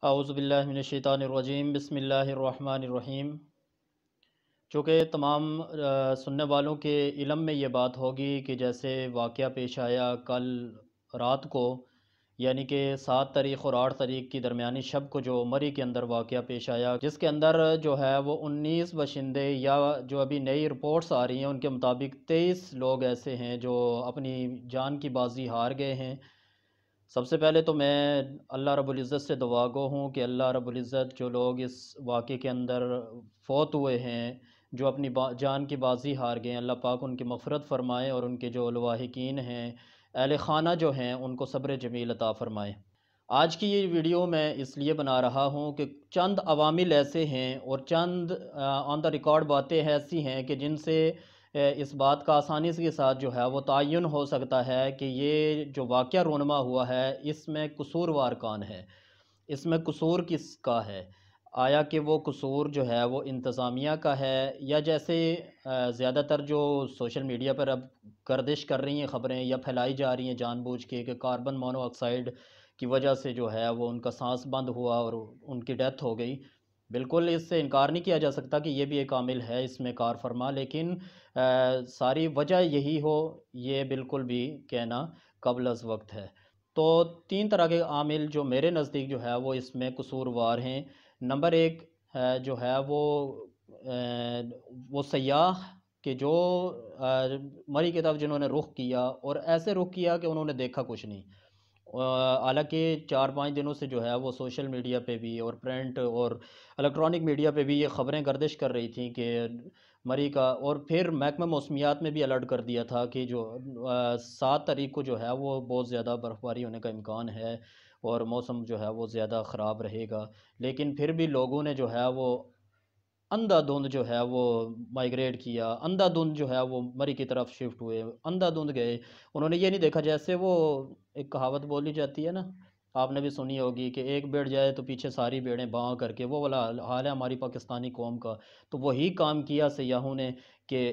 اعوذ باللہ من الشیطان الرجیم، بسم اللہ الرحمن الرحیم۔ چونکہ تمام سننے والوں کے علم میں یہ بات ہوگی کہ جیسے واقعہ پیش آیا کل رات کو، یعنی کہ 7 تاریخ اور 8 تاریخ کی درمیانی شب کو جو مری کے اندر واقعہ پیش آیا، جس کے اندر جو ہے وہ 19 باشندے، یا جو ابھی نئی رپورٹس آ رہی ہیں ان کے مطابق 23 لوگ ایسے ہیں جو اپنی جان کی بازی ہار گئے ہیں۔ سب سے پہلے تو میں اللہ رب العزت سے دعا گو ہوں کہ اللہ رب العزت جو لوگ اس واقعے کے اندر فوت ہوئے ہیں، جو اپنی جان کی بازی ہار گئے ہیں، اللہ پاک ان کی مغفرت فرمائے، اور ان کے جو لواحقین ہیں، اہل خانہ جو ہیں، ان کو صبر جمیل عطا فرمائے۔ آج کی یہ ویڈیو میں اس لیے بنا رہا ہوں کہ چند عوامل ایسے ہیں اور چند آن دا ریکارڈ باتیں ایسی ہیں کہ جن سے اس بات کا آسانی کے ساتھ جو ہے وہ تعین ہو سکتا ہے کہ یہ جو واقعہ رونما ہوا ہے اس میں قصوروار کون ہے، اس میں قصور کس کا ہے۔ آیا کہ وہ قصور جو ہے وہ انتظامیہ کا ہے، یا جیسے زیادہ تر جو سوشل میڈیا پر اب گردش کر رہی ہیں خبریں یا پھیلائی جا رہی ہیں جان بوجھ کے کہ کاربن مونو آکسائڈ کی وجہ سے جو ہے وہ ان کا سانس بند ہوا اور ان کی ڈیتھ ہو گئی۔ بالکل اس سے انکار نہیں کیا جا سکتا کہ یہ بھی ایک عامل ہے اس میں کار فرما، لیکن ساری وجہ یہی ہو یہ بالکل بھی کہنا قبل از وقت ہے۔ تو 3 طرح کے عامل جو میرے نزدیک جو ہے وہ اس میں قصوروار ہیں۔ نمبر 1 جو ہے وہ سیاح کہ جو مری کی طرف جنہوں نے رخ کیا، اور ایسے رخ کیا کہ انہوں نے دیکھا کچھ نہیں۔ حالانکہ 4-5 دنوں سے جو ہے وہ سوشل میڈیا پہ بھی اور پرنٹ اور الیکٹرانک میڈیا پہ بھی یہ خبریں گردش کر رہی تھیں کہ مری کا، اور پھر محکمہ موسمیات میں بھی الرٹ کر دیا تھا کہ جو 7 تاریخ کو جو ہے وہ بہت زیادہ برف باری ہونے کا امکان ہے اور موسم جو ہے وہ زیادہ خراب رہے گا۔ لیکن پھر بھی لوگوں نے جو ہے وہ اندھا دھند جو ہے وہ مائیگریٹ کیا، اندھا دھند جو ہے وہ مری کی طرف شفٹ ہوئے، اندھا دھند گئے۔ انہوں نے یہ نہیں دیکھا، جیسے وہ ایک کہاوت بولی جاتی ہے نا، آپ نے بھی سنی ہوگی کہ ایک بیڑ جائے تو پیچھے ساری بیڑیں بھاں کر کے، وہ والا حال ہے ہماری پاکستانی قوم کا۔ تو وہی کام کیا سیاحوں نے کہ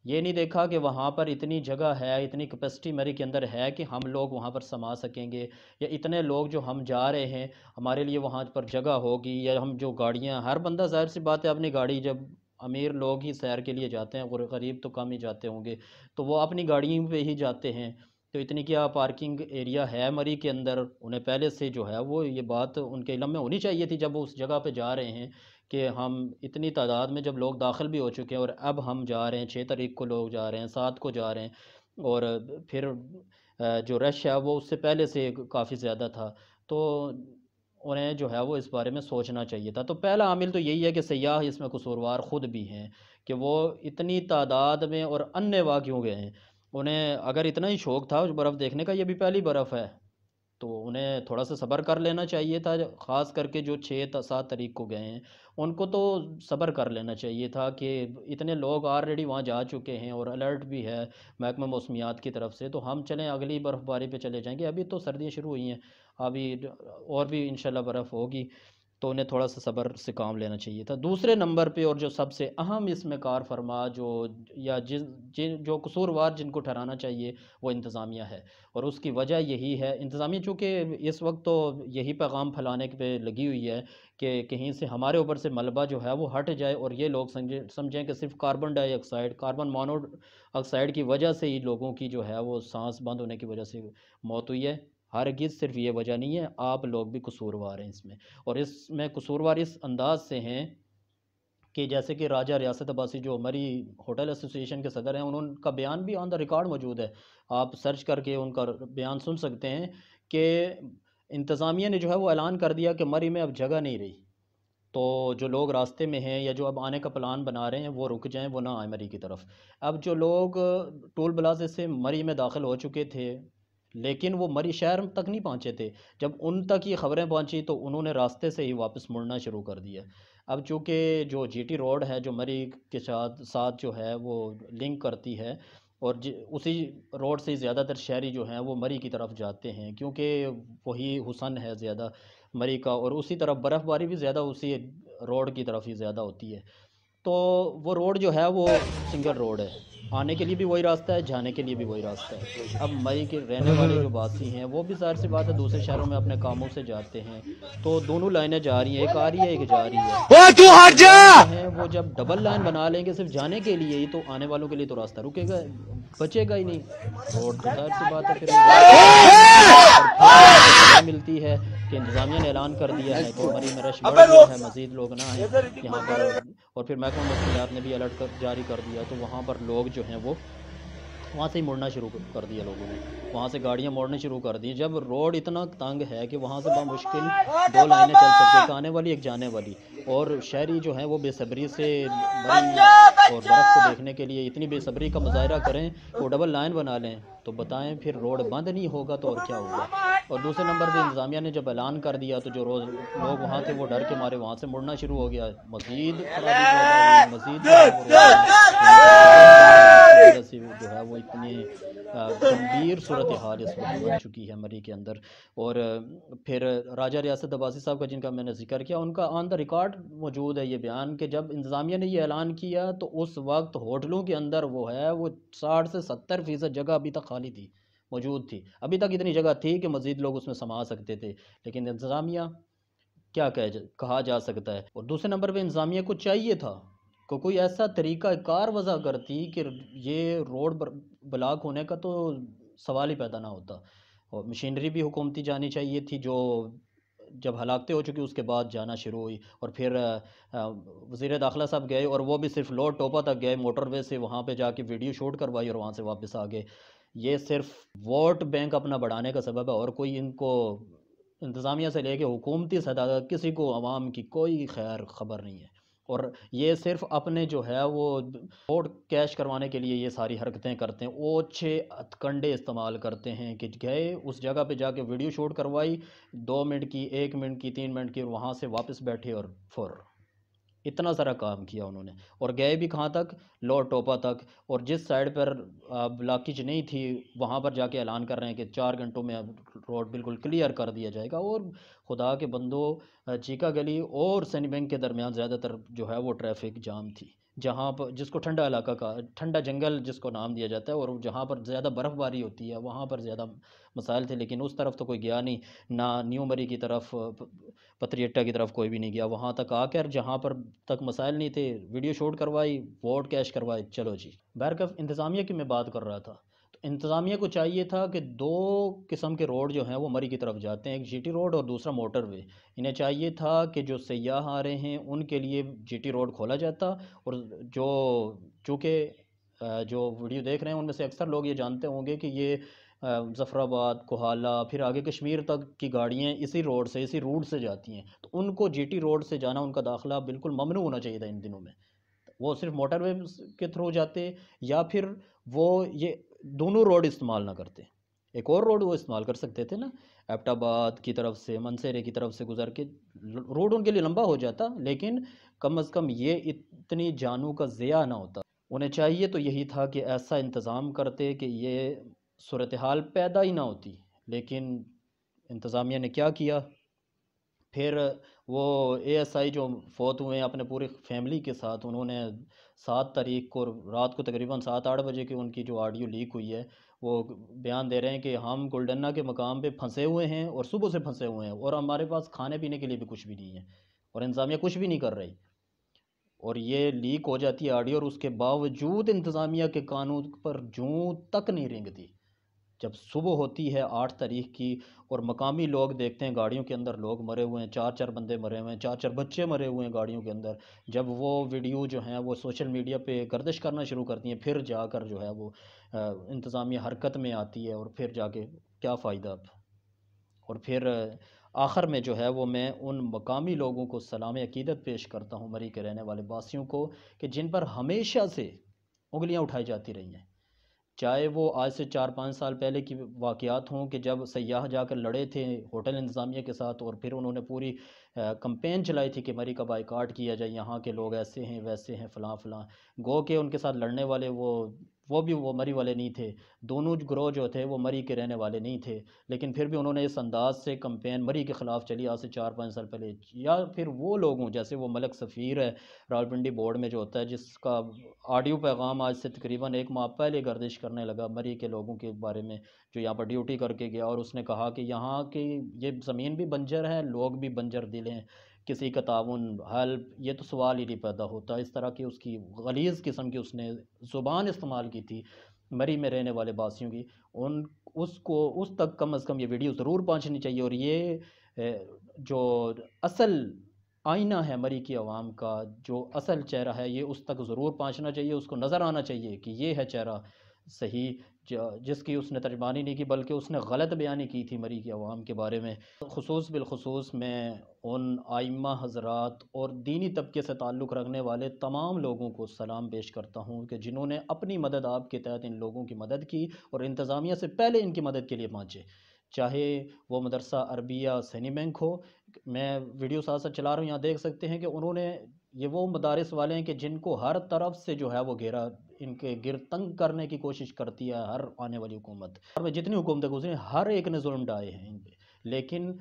یہ نہیں دیکھا کہ وہاں پر اتنی جگہ ہے، اتنی کیپیسٹی مری کے اندر ہے کہ ہم لوگ وہاں پر سما سکیں گے، یا اتنے لوگ جو ہم جا رہے ہیں ہمارے لیے وہاں پر جگہ ہوگی، یا ہم جو گاڑیاں، ہر بندہ ظاہر سی بات ہے اپنی گاڑی، جب امیر لوگ ہی سیر کے لیے جاتے ہیں، غریب تو کم ہی جاتے ہوں گے، تو وہ اپنی گاڑیوں پہ ہی جاتے ہیں۔ تو اتنی کیا پارکنگ ایریا ہے مری کے اندر، انہیں پہلے سے جو ہے وہ یہ بات ان کے علم میں ہونی چاہیے تھی جب وہ اس جگہ پہ جا رہے ہیں کہ ہم اتنی تعداد میں جب لوگ داخل بھی ہو چکے ہیں، اور اب ہم جا رہے ہیں 6 تاریخ کو، لوگ جا رہے ہیں 7 کو جا رہے ہیں، اور پھر جو رش ہے وہ اس سے پہلے سے کافی زیادہ تھا، تو انہیں جو ہے وہ اس بارے میں سوچنا چاہیے تھا۔ تو پہلا عامل تو یہی ہے کہ سیاح اس میں قصوروار خود بھی ہیں کہ وہ اتنی تعداد میں اور انے واہ کیوں گئے ہیں۔ انہیں اگر اتنا ہی شوق تھا برف دیکھنے کا، یہ بھی پہلی برف ہے، تو انہیں تھوڑا سا صبر کر لینا چاہیے تھا، خاص کر کے جو 6-7 تاریخ کو گئے ہیں ان کو تو صبر کر لینا چاہیے تھا کہ اتنے لوگ آلریڈی وہاں جا چکے ہیں اور الرٹ بھی ہے محکمہ موسمیات کی طرف سے، تو ہم چلیں اگلی برف باری پہ چلے جائیں گے۔ ابھی تو سردیاں شروع ہوئی ہیں، ابھی اور بھی انشاءاللہ برف ہوگی، تو انہیں تھوڑا سا صبر سے کام لینا چاہیے تھا۔ دوسرے نمبر پہ اور جو سب سے اہم اس میں کار فرما جو قصوروار جن کو ٹھہرانا چاہیے وہ انتظامیہ ہے، اور اس کی وجہ یہی ہے، انتظامیہ چونکہ اس وقت تو یہی پیغام پھیلانے پہ لگی ہوئی ہے کہ کہیں سے ہمارے اوپر سے ملبہ جو ہے وہ ہٹ جائے، اور یہ لوگ سمجھیں کہ صرف کاربن مونو آکسائڈ کی وجہ سے ہی لوگوں کی جو ہے وہ سانس بند ہونے کی وجہ سے موت ہوئی ہے۔ ہرگز صرف یہ وجہ نہیں ہے، آپ لوگ بھی قصوروار ہیں اس میں، اور اس میں قصوروار اس انداز سے ہیں کہ جیسے کہ راجہ ریاست عباسی جو مری ہوٹل ایسوسی ایشن کے صدر ہیں، انہوں کا بیان بھی آن دا ریکارڈ موجود ہے، آپ سرچ کر کے ان کا بیان سن سکتے ہیں کہ انتظامیہ نے جو ہے وہ اعلان کر دیا کہ مری میں اب جگہ نہیں رہی، تو جو لوگ راستے میں ہیں یا جو اب آنے کا پلان بنا رہے ہیں وہ رک جائیں، وہ نہ آئیں مری کی طرف۔ اب جو لوگ ٹول پلازے سے مری میں داخل ہو چکے تھے لیکن وہ مری شہر تک نہیں پہنچے تھے، جب ان تک یہ خبریں پہنچی تو انہوں نے راستے سے ہی واپس مڑنا شروع کر دیا۔ اب چونکہ جو جی ٹی روڈ ہے جو مری کے ساتھ جو ہے وہ لنک کرتی ہے، اور اسی روڈ سے زیادہ تر شہری جو ہیں وہ مری کی طرف جاتے ہیں، کیونکہ وہی حسن ہے زیادہ مری کا، اور اسی طرف برف باری بھی زیادہ اسی روڈ کی طرف ہی زیادہ ہوتی ہے۔ تو وہ روڈ جو ہے وہ سنگل روڈ ہے، آنے کے لیے بھی وہی راستہ ہے، جانے کے لیے بھی وہی راستہ ہے۔ اب مئی کے رہنے والے جو باسی ہیں وہ بھی ظاہر سی بات ہے دوسرے شہروں میں اپنے کاموں سے جاتے ہیں، تو دونوں لائنیں جا رہی ہیں، ایک آ رہی ہے ایک جا رہی ہے، تو لوگ جو ہیں وہ جب ڈبل لائن بنا لیں گے صرف جانے کے لیے ہی، تو آنے والوں کے لیے تو راستہ رکے گا، بچے گا ہی نہیں، روڈ تو ظاہر سی بات ہے پھر وہ بلاک ہو جائے گی۔ اور پھر جو ہمیں خبریں ملتی ہے کہ انتظامیہ نے اعلان کر دیا ہے کہ مری میں رش بڑھ گیا ہے، مزید لوگ نہ ہیں یہاں پر، اور پھر محکمہ موصولیات نے بھی الرٹ جاری کر دیا، تو وہاں پر لوگ جو ہیں وہ وہاں سے ہی مڑنا شروع کر دیا، لوگوں نے وہاں سے گاڑیاں موڑنی شروع کر دی، جب روڈ اتنا تنگ ہے کہ وہاں سے بمشکل 2 لائنیں چل سکتی، ایک آنے والی ایک جانے والی، اور شہری جو ہیں وہ بے صبری سے مری اور برف کو دیکھنے کے لیے اتنی بے صبری کا مظاہرہ کریں کہ وہ ڈبل لائن بنا لیں، تو بتائیں پھر روڈ بند نہیں ہوگا تو اور کیا ہوگا۔ اور دوسرے نمبر پہ انتظامیہ نے جب اعلان کر دیا تو جو لوگ وہاں تھے وہ ڈر کے مارے وہاں سے مڑنا شروع ہو گیا، مزید خرابی پیدا ہوئی، مزید جو ہے وہ روڈ میں خراب ہو گیا، جس کی وجہ سے جو ہے وہ اتنی گمبھیر صورتحال اس وقت بن چکی ہے مری کے اندر۔ اور پھر راجہ ریاست عباسی صاحب کا جن کا میں نے ذکر کیا، ان کا آن دا ریکارڈ موجود ہے یہ بیان کہ جب انتظامیہ نے یہ اعلان کیا تو اس وقت ہوٹلوں کے اندر وہ 60 سے 70% جگہ ابھی تک خالی تھی، موجود تھی، ابھی تک اتنی جگہ تھی کہ مزید لوگ اس میں سما سکتے تھے، لیکن انتظامیہ کیا کہا جا سکتا ہے۔ اور دوسرے نمبر پہ انتظامیہ کو چاہیے تھا کہ کوئی ایسا طریقہ کار وضع کرتی کہ یہ روڈ بلاک ہونے کا تو سوال ہی پیدا نہ ہوتا، اور مشینری بھی حکومتی جانی چاہیے تھی جو جب ہلاکتیں ہو چکی اس کے بعد جانا شروع ہوئی، اور پھر وزیر داخلہ صاحب گئے اور وہ بھی صرف لوڈ ٹوپا تک گئے، موٹر وے سے وہاں پہ جا کے ویڈیو شوٹ کروائی اور وہاں سے واپس آ گئے۔ یہ صرف ووٹ بینک اپنا بڑھانے کا سبب ہے، اور کوئی ان کو انتظامیہ سے لے کے حکومتی سطح تک کسی کو عوام کی کوئی خیر خبر نہیں ہے، اور یہ صرف اپنے جو ہے وہ ووٹ کیش کروانے کے لیے یہ ساری حرکتیں کرتے ہیں، اوچھے ہتھ کنڈے استعمال کرتے ہیں کہ گئے اس جگہ پہ جا کے ویڈیو شوٹ کروائی 2 منٹ کی، 1 منٹ کی، 3 منٹ کی، اور وہاں سے واپس بیٹھے اور اتنا سارا کام کیا انہوں نے، اور گئے بھی کہاں تک، لوڈ ٹوپا تک، اور جس سائڈ پر بلاکیج نہیں تھی وہاں پر جا کے اعلان کر رہے ہیں کہ 4 گھنٹوں میں روڈ بالکل کلیئر کر دیا جائے گا۔ اور خدا کے بندو، چیکا گلی اور سینی بینک کے درمیان زیادہ تر جو ہے وہ ٹریفک جام تھی، جہاں پر جس کو ٹھنڈا علاقہ کا ٹھنڈا جنگل جس کو نام دیا جاتا ہے، اور جہاں پر زیادہ برف باری ہوتی ہے وہاں پر زیادہ مسائل تھے، لیکن اس طرف تو کوئی گیا نہیں، نہ نیو مری کی طرف، پتریٹا کی طرف کوئی بھی نہیں گیا، وہاں تک آ کر جہاں پر تک مسائل نہیں تھے ویڈیو شوٹ کروائی، ووٹ کیش کروائے، چلو جی۔ بہرکیف انتظامیہ کی میں بات کر رہا تھا، تو انتظامیہ کو چاہیے تھا کہ 2 قسم کے روڈ جو ہیں وہ مری کی طرف جاتے ہیں، ایک جی ٹی روڈ اور دوسرا موٹر وے، انہیں چاہیے تھا کہ جو سیاح آ رہے ہیں ان کے لیے جی ٹی روڈ کھولا جاتا، اور چونکہ جو ویڈیو دیکھ رہے ہیں ان میں سے اکثر لوگ یہ جانتے ہوں گے کہ یہ ظفر آباد، کوہالہ، پھر آگے کشمیر تک کی گاڑیاں اسی روڈ سے، اسی روٹ سے جاتی ہیں، تو ان کو جی ٹی روڈ سے جانا، ان کا داخلہ بالکل ممنوع ہونا چاہیے تھا ان دنوں میں، وہ صرف موٹر وے کے تھرو جاتے، یا پھر وہ یہ دونوں روڈ استعمال نہ کرتے، ایک اور روڈ وہ استعمال کر سکتے تھے نا، ایبٹ آباد کی طرف سے، منسیرے کی طرف سے گزر کے، روڈ ان کے لیے لمبا ہو جاتا لیکن کم از کم یہ اتنی جانوں کا ضیاع نہ ہوتا۔ انہیں چاہیے تو یہی تھا کہ ایسا انتظام کرتے کہ یہ صورتحال پیدا ہی نہ ہوتی، لیکن انتظامیہ نے کیا کیا، پھر وہ اے ایس آئی جو فوت ہوئے ہیں اپنے پوری فیملی کے ساتھ، انہوں نے 7 تاریخ کو رات کو تقریباً 7-8 بجے کی ان کی جو آڈیو لیک ہوئی ہے، وہ بیان دے رہے ہیں کہ ہم گلڈنہ کے مقام پہ پھنسے ہوئے ہیں اور صبح سے پھنسے ہوئے ہیں، اور ہمارے پاس کھانے پینے کے لیے بھی کچھ بھی نہیں ہے، اور انتظامیہ کچھ بھی نہیں کر رہی، اور یہ لیک ہو جاتی ہے آڈیو، اور اس کے باوجود انتظامیہ کے قانون پر جوں تک نہیں رینگتی۔ جب صبح ہوتی ہے 8 تاریخ کی اور مقامی لوگ دیکھتے ہیں گاڑیوں کے اندر لوگ مرے ہوئے ہیں، 4 بندے مرے ہوئے ہیں، 4 بچے مرے ہوئے ہیں گاڑیوں کے اندر، جب وہ ویڈیو جو ہیں وہ سوشل میڈیا پہ گردش کرنا شروع کرتی ہیں، پھر جا کر جو ہے وہ انتظامیہ حرکت میں آتی ہے، اور پھر جا کے کیا فائدہ اب، اور پھر آخر میں جو ہے وہ میں ان مقامی لوگوں کو سلام عقیدت پیش کرتا ہوں، مری کے رہنے والے باسیوں کو، کہ جن پر ہمیشہ سے انگلیاں اٹھائی جاتی رہی ہیں، چاہے وہ آج سے 4-5 سال پہلے کی واقعات ہوں کہ جب سیاح جا کر لڑے تھے ہوٹل انتظامیہ کے ساتھ، اور پھر انہوں نے پوری کمپین چلائی تھی کہ مری کا بائیکاٹ کیا جائے، یہاں کے لوگ ایسے ہیں ویسے ہیں فلاں فلاں، گو کہ ان کے ساتھ لڑنے والے وہ وہ مری والے نہیں تھے، دونوں گروہ جو تھے وہ مری کے رہنے والے نہیں تھے، لیکن پھر بھی انہوں نے اس انداز سے کمپین مری کے خلاف چلی آج سے 4-5 سال پہلے۔ یا پھر وہ لوگ ہوں جیسے وہ ملک سفیر ہے راولپنڈی بورڈ میں جو ہوتا ہے، جس کا آڈیو پیغام آج سے تقریباً 1 ماہ پہلے گردش کرنے لگا مری کے لوگوں کے بارے میں، جو یہاں پر ڈیوٹی کر کے گیا، اور اس نے کہا کہ یہاں کی یہ زمین بھی بنجر ہے، لوگ بھی بنجر دل ہیں، کسی کا تعاون ہیلپ یہ تو سوال ہی نہیں پیدا ہوتا۔ اس طرح کی اس کی غلیظ قسم کی اس نے زبان استعمال کی تھی مری میں رہنے والے باسیوں کی، اس تک کم از کم یہ ویڈیو ضرور پہنچنی چاہیے، اور یہ جو اصل آئینہ ہے مری کی عوام کا، جو اصل چہرہ ہے، یہ اس تک ضرور پہنچنا چاہیے، اس کو نظر آنا چاہیے کہ یہ ہے چہرہ صحیح، جس کی اس نے ترجمانی نہیں کی بلکہ اس نے غلط بیانی کی تھی مری کی عوام کے بارے میں۔ بالخصوص میں ان ائمہ حضرات اور دینی طبقے سے تعلق رکھنے والے تمام لوگوں کو سلام پیش کرتا ہوں کہ جنہوں نے اپنی مدد آپ کے تحت ان لوگوں کی مدد کی، اور انتظامیہ سے پہلے ان کی مدد کے لیے پہنچے، چاہے وہ مدرسہ عربیہ سینی بینک ہو۔ میں ویڈیو ساتھ ساتھ چلا رہا ہوں، یہاں دیکھ سکتے ہیں کہ انہوں نے، یہ وہ مدارس والے ہیں کہ جن کو ہر طرف سے جو ہے وہ گھیرا، ان کے گرد تنگ کرنے کی کوشش کرتی ہے ہر آنے والی حکومت، اور میں جتنی حکومتیں گزری ہر ایک نے ظلم ڈھائے ہیں ان پہ، لیکن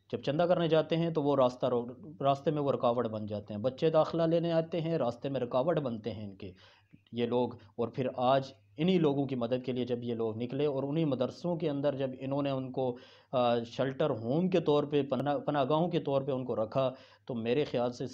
جب چندہ کرنے جاتے ہیں تو وہ راستے میں وہ رکاوٹ بن جاتے ہیں، بچے داخلہ لینے آتے ہیں راستے میں رکاوٹ بنتے ہیں ان کے یہ لوگ، اور پھر آج انہی لوگوں کی مدد کے لیے جب یہ لوگ نکلے اور انہی مدرسوں کے اندر جب انہوں نے ان کو شیلٹر ہوم کے طور پہ، پناہ گاہوں کے طور پہ ان کو رکھا، تو میرے خیال سے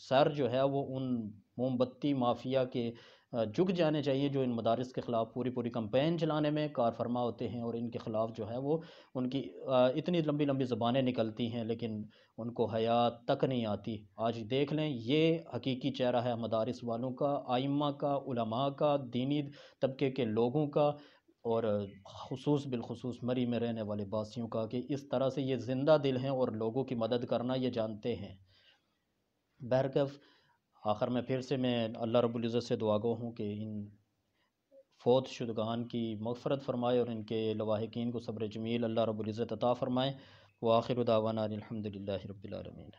سر جو ہے وہ ان موم بتی مافیا کے جھک جانے چاہیے، جو ان مدارس کے خلاف پوری کمپین چلانے میں کار فرما ہوتے ہیں، اور ان کے خلاف جو ہے وہ ان کی اتنی لمبی لمبی زبانیں نکلتی ہیں لیکن ان کو حیات تک نہیں آتی۔ آج دیکھ لیں یہ حقیقی چہرہ ہے مدارس والوں کا، ائمہ کا، علماء کا، دینی طبقے کے لوگوں کا، اور بالخصوص مری میں رہنے والے باسیوں کا، کہ اس طرح سے یہ زندہ دل ہیں اور لوگوں کی مدد کرنا یہ جانتے ہیں۔ بہرکیف آخر میں پھر سے میں اللہ رب العزت سے دعا گو ہوں کہ ان فوت شدگان کی مغفرت فرمائے، اور ان کے لواحقین کو صبر جمیل اللہ رب العزت عطا فرمائے۔ وآخر دعوانا الحمدللہ رب العالمین۔